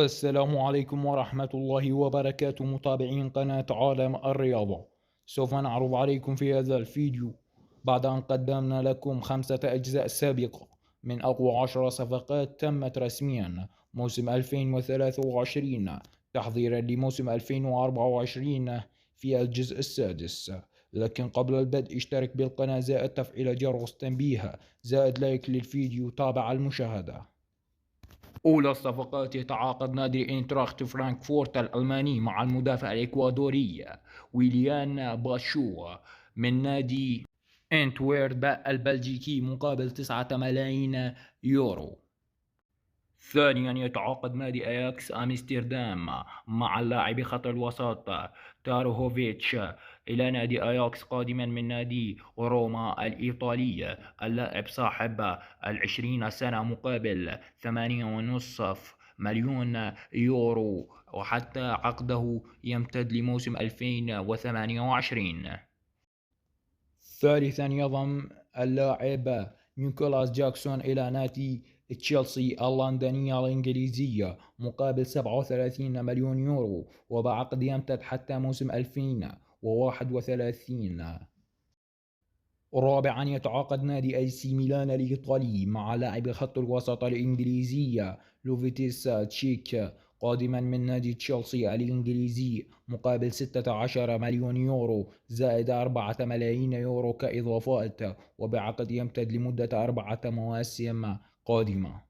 السلام عليكم ورحمة الله وبركاته متابعين قناة عالم الرياضة. سوف نعرض عليكم في هذا الفيديو بعد أن قدمنا لكم 5 أجزاء سابقة من أقوى 10 صفقات تمت رسميا موسم 2023 تحضيرا لموسم 2024 في الجزء السادس. لكن قبل البدء اشترك بالقناة زائد تفعيل جرس التنبيه زائد لايك للفيديو تابع المشاهدة. أولى الصفقات يتعاقد نادي إينتراخت فرانكفورت الألماني مع المدافع الإكوادوري ويليان باشو من نادي إنتويرب البلجيكي مقابل 9 ملايين يورو. ثانيا يتعاقد نادي أياكس أمستردام مع اللاعب خط الوسط تاروهوفيتش إلى نادي أياكس قادما من نادي روما الإيطالي. اللاعب صاحب 20 سنة مقابل 8.5 مليون يورو، وحتى عقده يمتد لموسم 2028. ثالثا يضم اللاعب نيكولاس جاكسون إلى نادي تشيلسي اللندنية الإنجليزية مقابل 37 مليون يورو، وبعقد يمتد حتى موسم 2031. رابعا يتعاقد نادي اي سي ميلان الإيطالي مع لاعب خط الوسط الإنجليزي لوفيتيس تشيك قادما من نادي تشيلسي الإنجليزي مقابل 16 مليون يورو زائد 4 ملايين يورو كإضافات، وبعقد يمتد لمدة 4 مواسم قادمة.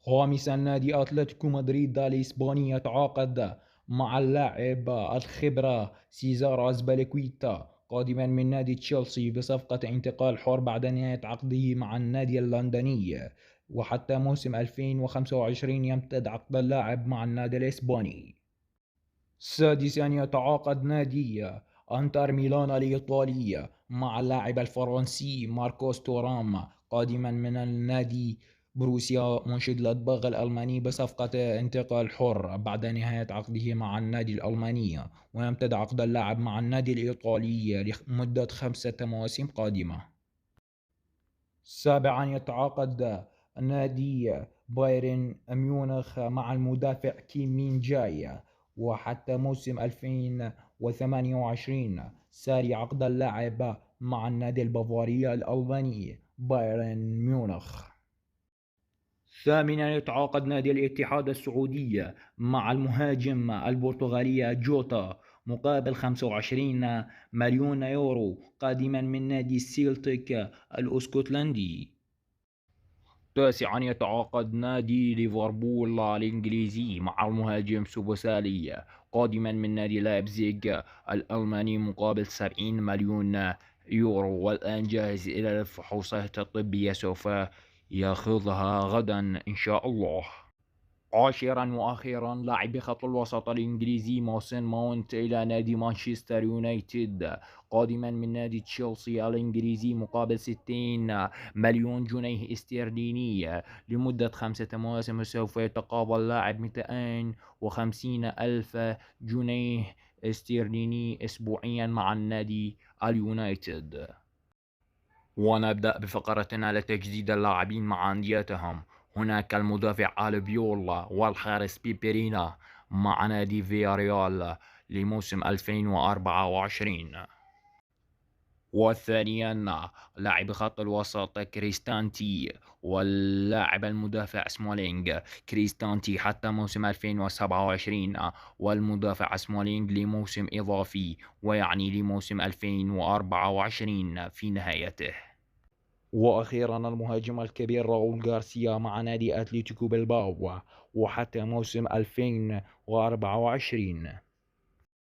خامسا نادي أتلتيكو مدريد الإسباني يتعاقد مع اللاعب الخبرة سيزار أزباليكويتا قادما من نادي تشيلسي بصفقة انتقال حر بعد نهاية عقده مع النادي اللندني، وحتى موسم 2025 يمتد عقد اللاعب مع النادي الإسباني. سادسا يتعاقد نادي أنتر ميلان الإيطالي مع اللاعب الفرنسي ماركوس تورام قادما من النادي بروسيا مونشنغلادباغ الألماني بصفقة انتقال حر بعد نهاية عقده مع النادي الألماني، ويمتد عقد اللاعب مع النادي الإيطالي لمدة 5 مواسم قادمة. سابعا يتعاقد نادي بايرن ميونخ مع المدافع كيم مين جاي، وحتى موسم 2028 ساري عقد اللاعب مع النادي البافاري الألباني بايرن ميونخ. ثامنا يتعاقد نادي الاتحاد السعودي مع المهاجم البرتغالي جوتا مقابل 25 مليون يورو قادما من نادي سيلتيك الاسكتلندي. تاسعا يتعاقد نادي ليفربول الإنجليزي مع المهاجم سوبوسالي قادما من نادي لايبزيغ الألماني مقابل 70 مليون يورو، والآن جاهز إلى الفحوصات الطبية سوف ياخذها غدا إن شاء الله. عاشرا وأخيرا لاعب خط الوسط الإنجليزي موسن ماونت إلى نادي مانشستر يونايتد قادما من نادي تشيلسي الإنجليزي مقابل 60 مليون جنيه استرليني لمدة 5 مواسم، وسوف يتقاضى اللاعب 250 ألف جنيه استرليني أسبوعيا مع النادي اليونايتد. ونبدأ بفقرتنا لتجديد اللاعبين مع أنديتهم. هناك المدافع ألبيولا والحارس بيبرينا مع نادي فياريال لموسم 2024. وثانيا لاعب خط الوسط كريستانتي واللاعب المدافع سمولينغ. كريستانتي حتى موسم 2027 والمدافع سمولينغ لموسم إضافي، ويعني لموسم 2024 في نهايته. وأخيرا المهاجم الكبير راؤول غارسيا مع نادي أتلتيكو بلباو وحتى موسم 2024.